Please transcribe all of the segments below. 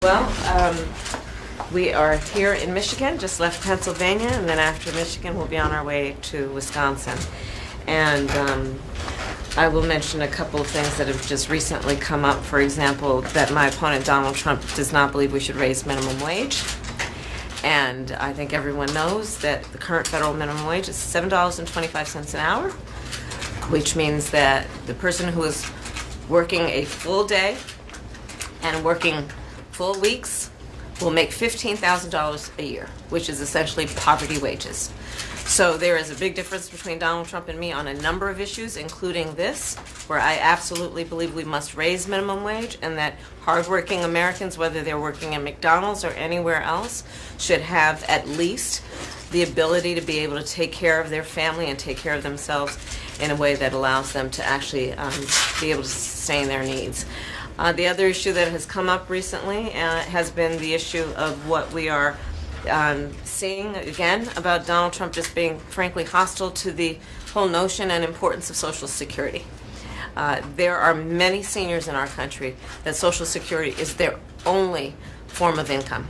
Well, we are here in Michigan, just left Pennsylvania, and then after Michigan, we'll be on our way to Wisconsin. And I will mention a couple of things that have just recently come up. For example, that my opponent, Donald Trump, does not believe we should raise minimum wage. And I think everyone knows that the current federal minimum wage is $7.25 an hour, which means that the person who is working a full day and working full weeks will make $15,000 a year, which is essentially poverty wages. So there is a big difference between Donald Trump and me on a number of issues, including this, where I absolutely believe we must raise minimum wage and that hardworking Americans, whether they're working at McDonald's or anywhere else, should have at least the ability to be able to take care of their family and take care of themselves in a way that allows them to actually be able to sustain their needs. The other issue that has come up recently has been the issue of what we are seeing again about Donald Trump just being frankly hostile to the whole notion and importance of Social Security. There are many seniors in our country that Social Security is their only form of income.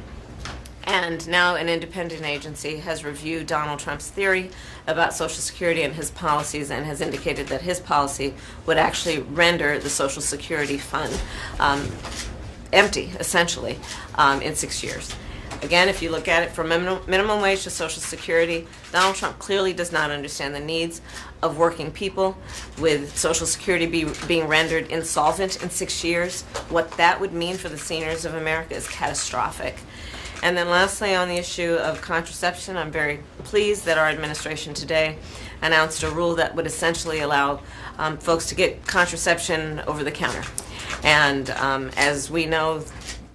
And now an independent agency has reviewed Donald Trump's theory about Social Security and his policies and has indicated that his policy would actually render the Social Security fund empty, essentially, in 6 years. Again, if you look at it from minimum wage to Social Security, Donald Trump clearly does not understand the needs of working people, with Social Security being rendered insolvent in 6 years. What that would mean for the seniors of America is catastrophic. And then lastly, on the issue of contraception, I'm very pleased that our administration today announced a rule that would essentially allow folks to get contraception over the counter. And as we know,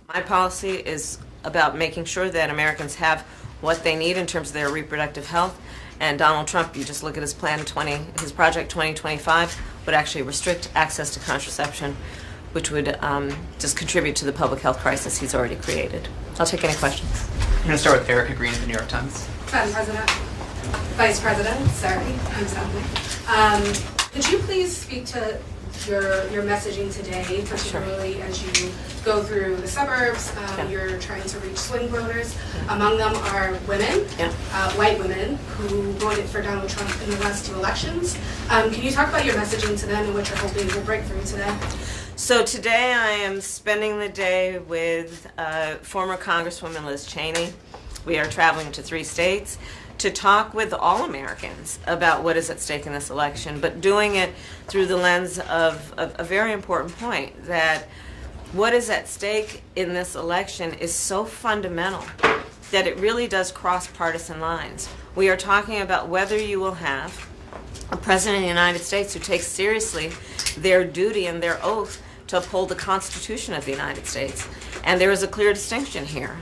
my policy is about making sure that Americans have what they need in terms of their reproductive health. And Donald Trump, you just look at his his Project 2025, would actually restrict access to contraception, which would just contribute to the public health crisis he's already created. I'll take any questions. I'm going to start with Erica Green of the New York Times. Madam President, Vice President, sorry, I'm sorry. Could you please speak to your messaging today, particularly as you go through the suburbs? You're trying to reach swing voters. Among them are women, white women, who voted for Donald Trump in the last two elections. Can you talk about your messaging to them and what you're hoping will break through today? So today I am spending the day with former Congresswoman Liz Cheney. We are traveling to 3 states to talk with all Americans about what is at stake in this election, but doing it through the lens of a very important point, that what is at stake in this election is so fundamental that it really does cross partisan lines. We are talking about whether you will have a president of the United States who takes seriously their duty and their oath to uphold the Constitution of the United States. And there is a clear distinction here,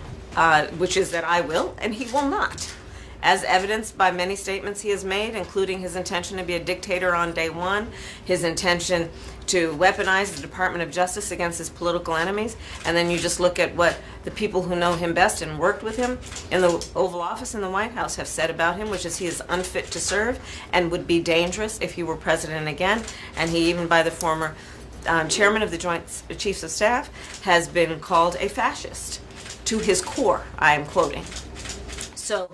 which is that I will and he will not, as evidenced by many statements he has made, including his intention to be a dictator on day one, his intention to weaponize the Department of Justice against his political enemies. And then you just look at what the people who know him best and worked with him in the Oval Office and the White House have said about him, which is he is unfit to serve and would be dangerous if he were president again. And he, even by the former chairman of the Joint Chiefs of Staff, has been called a fascist to his core, I am quoting. So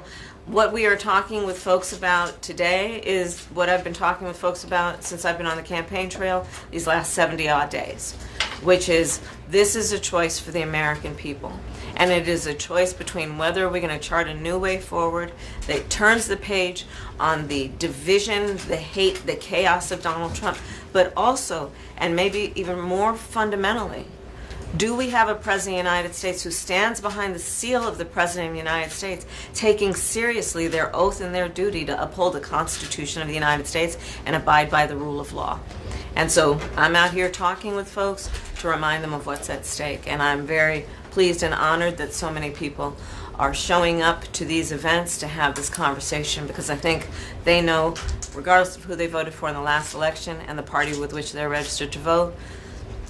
what we are talking with folks about today is what I've been talking with folks about since I've been on the campaign trail these last 70-odd days, which is this is a choice for the American people. And it is a choice between whether we're going to chart a new way forward that turns the page on the division, the hate, the chaos of Donald Trump, but also, and maybe even more fundamentally, do we have a President of the United States who stands behind the seal of the President of the United States, taking seriously their oath and their duty to uphold the Constitution of the United States and abide by the rule of law? And so I'm out here talking with folks to remind them of what's at stake. And I'm very pleased and honored that so many people are showing up to these events to have this conversation, because I think they know, regardless of who they voted for in the last election and the party with which they're registered to vote,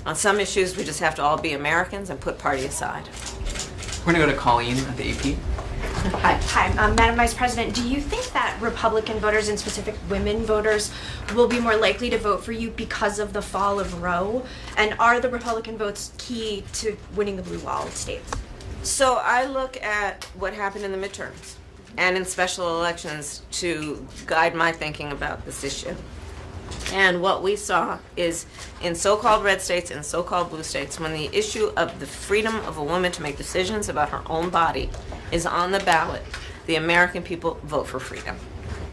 on some issues, we just have to all be Americans and put party aside. We're going to go to Colleen at the AP. Hi, Madam Vice President. Do you think that Republican voters, and specific women voters, will be more likely to vote for you because of the fall of Roe? And are the Republican votes key to winning the blue wall states? So I look at what happened in the midterms and in special elections to guide my thinking about this issue. And what we saw is in so-called red states and so-called blue states, when the issue of the freedom of a woman to make decisions about her own body is on the ballot, the American people vote for freedom,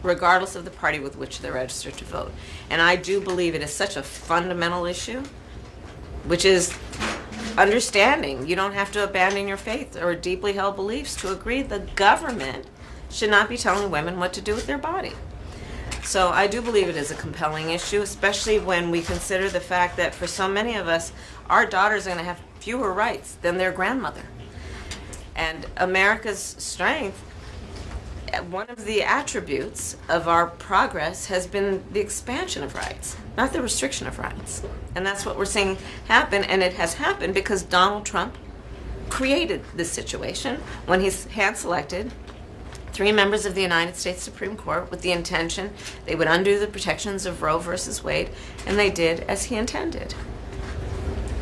regardless of the party with which they're registered to vote. And I do believe it is such a fundamental issue, which is understanding you don't have to abandon your faith or deeply held beliefs to agree the government should not be telling women what to do with their body. So I do believe it is a compelling issue, especially when we consider the fact that for so many of us, our daughters are going to have fewer rights than their grandmother. And America's strength, one of the attributes of our progress has been the expansion of rights, not the restriction of rights. And that's what we're seeing happen, and it has happened because Donald Trump created this situation when he's hand-selected 3 members of the United States Supreme Court with the intention they would undo the protections of Roe versus Wade, and they did as he intended.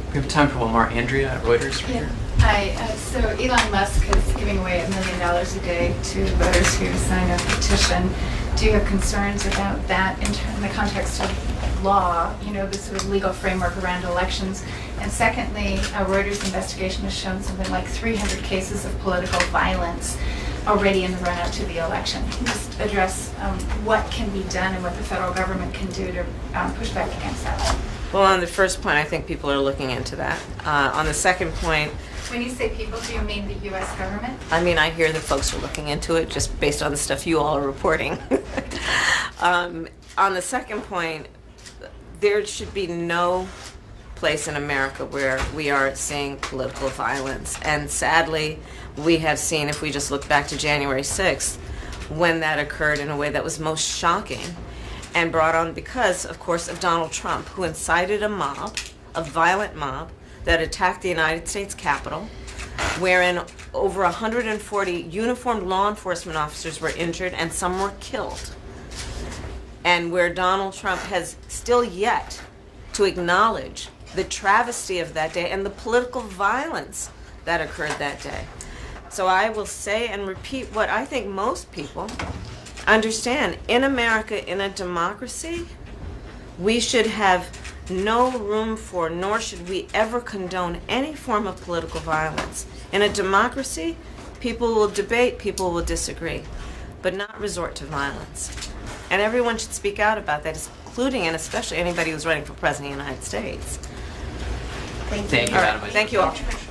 We have time for one more. Andrea at Reuters. Right here. Hi. So Elon Musk is giving away $1 million a day to voters who sign a petition. Do you have concerns about that in the context of law, the sort of legal framework around elections? And secondly, a Reuters investigation has shown something like 300 cases of political violence already in the run-up to the election. Can you just address what can be done and what the federal government can do to push back against that? Well, on the first point, I think people are looking into that. On the second point, When you say people, do you mean the U.S. government? I mean, I hear that folks are looking into it just based on the stuff you all are reporting. On the second point, there should be no place in America where we are seeing political violence. And sadly, we have seen, if we just look back to January 6th, when that occurred in a way that was most shocking and brought on because, of course, of Donald Trump, who incited a mob, a violent mob, that attacked the United States Capitol, wherein over 140 uniformed law enforcement officers were injured and some were killed. And where Donald Trump has still yet to acknowledge the travesty of that day and the political violence that occurred that day. So I will say and repeat what I think most people understand. In America, in a democracy, we should have no room for, nor should we ever condone any form of political violence. In a democracy, people will debate, people will disagree, but not resort to violence. And everyone should speak out about that, including and especially anybody who's running for president of the United States. Thank you, All Madam right, Vice thank you all. President.